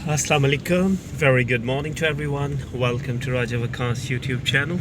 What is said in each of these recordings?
Assalamu alaikum. Very good morning to everyone. Welcome to Raja Vakas YouTube channel.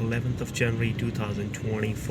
11th of January 2024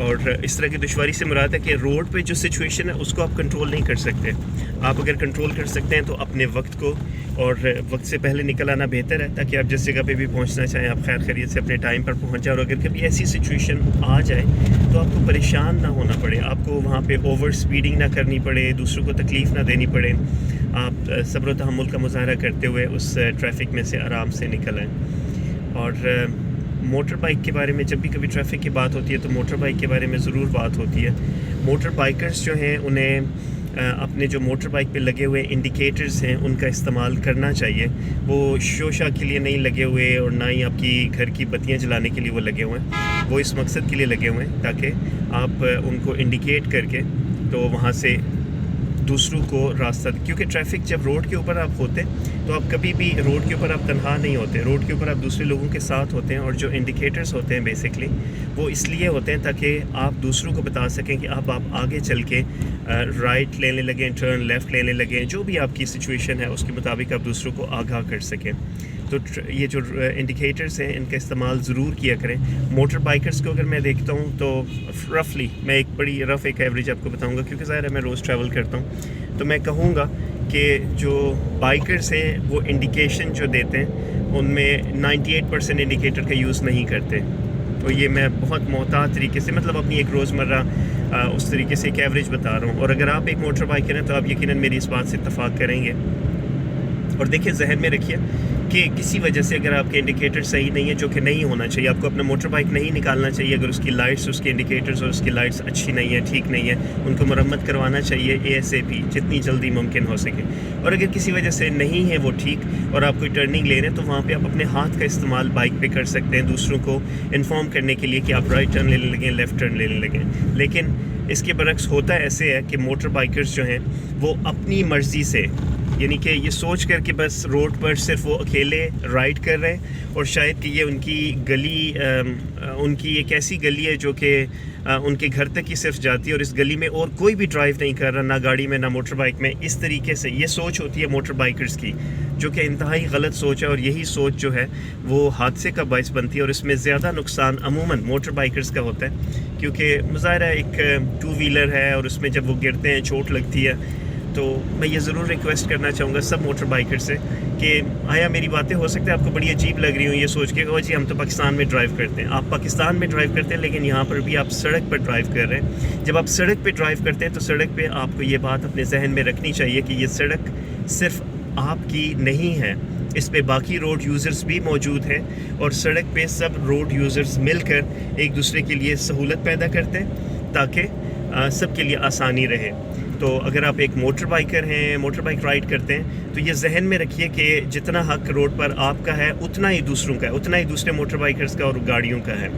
اور اس طرح کی دشواری سے مراد ہے کہ روڈ پہ جو سچویشن ہے اس کو آپ کنٹرول نہیں کر سکتے. آپ اگر کنٹرول کر سکتے ہیں تو اپنے وقت کو اور وقت سے پہلے نکل آنا بہتر ہے, تاکہ آپ جس جگہ پہ بھی پہنچنا چاہیں آپ خیر خیریت سے اپنے ٹائم پر پہنچ جائیں. اور اگر کبھی ایسی سچویشن آ جائے تو آپ کو پریشان نہ ہونا پڑے, آپ کو وہاں پہ اوور سپیڈنگ نہ کرنی پڑے, دوسروں کو تکلیف نہ دینی پڑے. آپ صبر و تحمل کا مظاہرہ کرتے ہوئے اس ٹریفک میں سے آرام سے نکل آئیں. اور موٹر بائک کے بارے میں جب بھی کبھی ٹریفک کی بات ہوتی ہے تو موٹر بائک کے بارے میں ضرور بات ہوتی ہے. موٹر بائکرز جو ہیں انہیں اپنے جو موٹر بائک پہ لگے ہوئے انڈیکیٹرز ہیں ان کا استعمال کرنا چاہیے. وہ شوشہ کے لیے نہیں لگے ہوئے اور نہ ہی آپ کی گھر کی بتیاں جلانے کے لیے وہ لگے ہوئے ہیں. وہ اس مقصد کے لیے لگے ہوئے ہیں تاکہ آپ ان کو انڈیکیٹ کر کے تو وہاں سے دوسروں کو راستہ, کیونکہ ٹریفک جب روڈ کے اوپر آپ ہوتے ہیں تو آپ کبھی بھی روڈ کے اوپر آپ تنہا نہیں ہوتے, روڈ کے اوپر آپ دوسرے لوگوں کے ساتھ ہوتے ہیں. اور جو انڈیکیٹرز ہوتے ہیں بیسکلی وہ اس لیے ہوتے ہیں تاکہ آپ دوسروں کو بتا سکیں کہ آپ آگے چل کے رائٹ لینے لگیں, ٹرن لیفٹ لینے لگیں, جو بھی آپ کی سچویشن ہے اس کے مطابق آپ دوسروں کو آگاہ کر سکیں. تو یہ جو انڈیکیٹرز ہیں ان کا استعمال ضرور کیا کریں. موٹر بائکرز کو اگر میں دیکھتا ہوں تو رفلی میں ایک بڑی رف ایک ایوریج آپ کو بتاؤں گا, کیونکہ ظاہر ہے میں روز ٹریول کرتا ہوں, تو میں کہوں گا کہ جو بائکرز ہیں وہ انڈیکیشن جو دیتے ہیں ان میں 98% انڈیکیٹر کا یوز نہیں کرتے. تو یہ میں بہت محتاط طریقے سے, مطلب اپنی ایک روزمرہ اس طریقے سے ایک ایوریج بتا رہا ہوں. اور اگر آپ ایک موٹر بائکر ہیں تو آپ یقیناً میری اس بات سے اتفاق کریں گے. اور دیکھیں, ذہن میں رکھیے کہ کسی وجہ سے اگر آپ کے انڈیکیٹر صحیح نہیں ہے, جو کہ نہیں ہونا چاہیے, آپ کو اپنا موٹر بائک نہیں نکالنا چاہیے اگر اس کی لائٹس, اس کے انڈیکیٹرز اور اس کی لائٹس اچھی نہیں ہے, ٹھیک نہیں ہے, ان کو مرمت کروانا چاہیے ASAP, جتنی جلدی ممکن ہو سکے. اور اگر کسی وجہ سے نہیں ہے وہ ٹھیک اور آپ کوئی ٹرننگ لے رہے ہیں تو وہاں پہ آپ اپنے ہاتھ کا استعمال بائک پہ کر سکتے ہیں دوسروں کو انفارم کرنے کے لیے کہ آپ رائٹ ٹرن لینے لگیں, لیفٹ ٹرن لینے لگیں. لیکن اس کے برعکس ہوتا ایسے ہے کہ موٹر بائکرز جو ہیں وہ اپنی مرضی سے, یعنی کہ یہ سوچ کر کہ بس روڈ پر صرف وہ اکیلے رائڈ کر رہے ہیں اور شاید کہ یہ ان کی گلی, ان کی ایک ایسی گلی ہے جو کہ ان کے گھر تک ہی صرف جاتی ہے اور اس گلی میں اور کوئی بھی ڈرائیو نہیں کر رہا, نہ گاڑی میں نہ موٹر بائک میں. اس طریقے سے یہ سوچ ہوتی ہے موٹر بائکرز کی, جو کہ انتہائی غلط سوچ ہے. اور یہی سوچ جو ہے وہ حادثے کا باعث بنتی ہے, اور اس میں زیادہ نقصان عموماً موٹر بائکرز کا ہوتا ہے, کیونکہ مظاہرہ ایک 2 ویلر ہے اور اس میں جب وہ گرتے ہیں چوٹ لگتی ہے. تو میں یہ ضرور ریکویسٹ کرنا چاہوں گا سب موٹر بائکر سے کہ آیا میری باتیں ہو سکتا ہے آپ کو بڑی عجیب لگ رہی ہوں یہ سوچ کے کہ جی ہم تو پاکستان میں ڈرائیو کرتے ہیں. آپ پاکستان میں ڈرائیو کرتے ہیں لیکن یہاں پر بھی آپ سڑک پر ڈرائیو کر رہے ہیں. جب آپ سڑک پہ ڈرائیو کرتے ہیں تو سڑک پہ آپ کو یہ بات اپنے ذہن میں رکھنی چاہیے کہ یہ سڑک صرف آپ کی نہیں ہے, اس پہ باقی روڈ یوزرز بھی موجود ہیں, اور سڑک پہ سب روڈ یوزرز مل کر ایک دوسرے کے لیے سہولت پیدا کرتے ہیں تاکہ سب کے لیے آسانی رہے. تو اگر آپ ایک موٹر بائکر ہیں, موٹر بائک رائڈ کرتے ہیں, تو یہ ذہن میں رکھیے کہ جتنا حق روڈ پر آپ کا ہے اتنا ہی دوسروں کا ہے, اتنا ہی دوسرے موٹر بائکرز کا اور گاڑیوں کا ہے.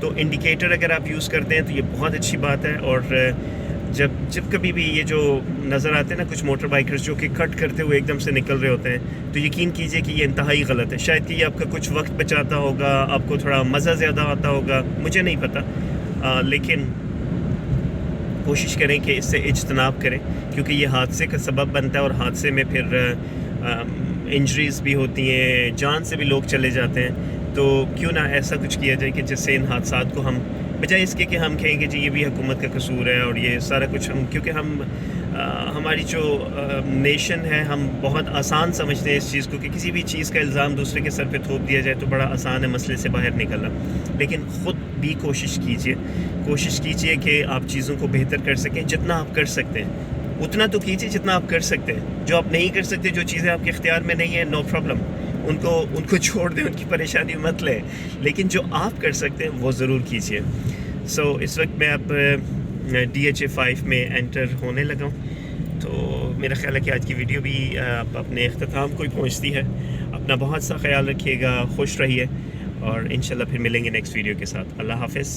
تو انڈیکیٹر اگر آپ یوز کرتے ہیں تو یہ بہت اچھی بات ہے. اور جب کبھی بھی یہ جو نظر آتے ہیں نا کچھ موٹر بائکرز جو کہ کٹ کرتے ہوئے ایک دم سے نکل رہے ہوتے ہیں, تو یقین کیجئے کہ یہ انتہائی غلط ہے. شاید کہ یہ آپ کا کچھ وقت بچاتا ہوگا, آپ کو تھوڑا مزہ زیادہ آتا ہوگا, مجھے نہیں پتہ, لیکن کوشش کریں کہ اس سے اجتناب کریں, کیونکہ یہ حادثے کا سبب بنتا ہے اور حادثے میں پھر انجریز بھی ہوتی ہیں, جان سے بھی لوگ چلے جاتے ہیں. تو کیوں نہ ایسا کچھ کیا جائے کہ جس سے ان حادثات کو ہم, بجائے اس کے کہ ہم کہیں گے جی یہ بھی حکومت کا قصور ہے اور یہ سارا کچھ ہم, کیونکہ ہماری جو نیشن ہے ہم بہت آسان سمجھتے ہیں اس چیز کو کہ کسی بھی چیز کا الزام دوسرے کے سر پہ تھوپ دیا جائے تو بڑا آسان ہے مسئلے سے باہر نکلنا. لیکن خود بھی کوشش کیجئے کہ آپ چیزوں کو بہتر کر سکیں. جتنا آپ کر سکتے ہیں اتنا تو کیجئے جتنا آپ کر سکتے ہیں. جو آپ نہیں کر سکتے, جو چیزیں آپ کے اختیار میں نہیں ہیں, نو پرابلم, ان کو چھوڑ دیں, ان کی پریشانی مت لیں. لیکن جو آپ کر سکتے ہیں وہ ضرور کیجئے. سو اس وقت میں اب DHA 5 میں انٹر ہونے لگا ہوں, تو میرا خیال ہے کہ آج کی ویڈیو بھی اپنے اختتام کو ہی پہنچتی ہے. اپنا بہت سا خیال رکھیے گا, خوش رہیے, اور انشاءاللہ پھر ملیں گے نیکسٹ ویڈیو کے ساتھ. اللہ حافظ.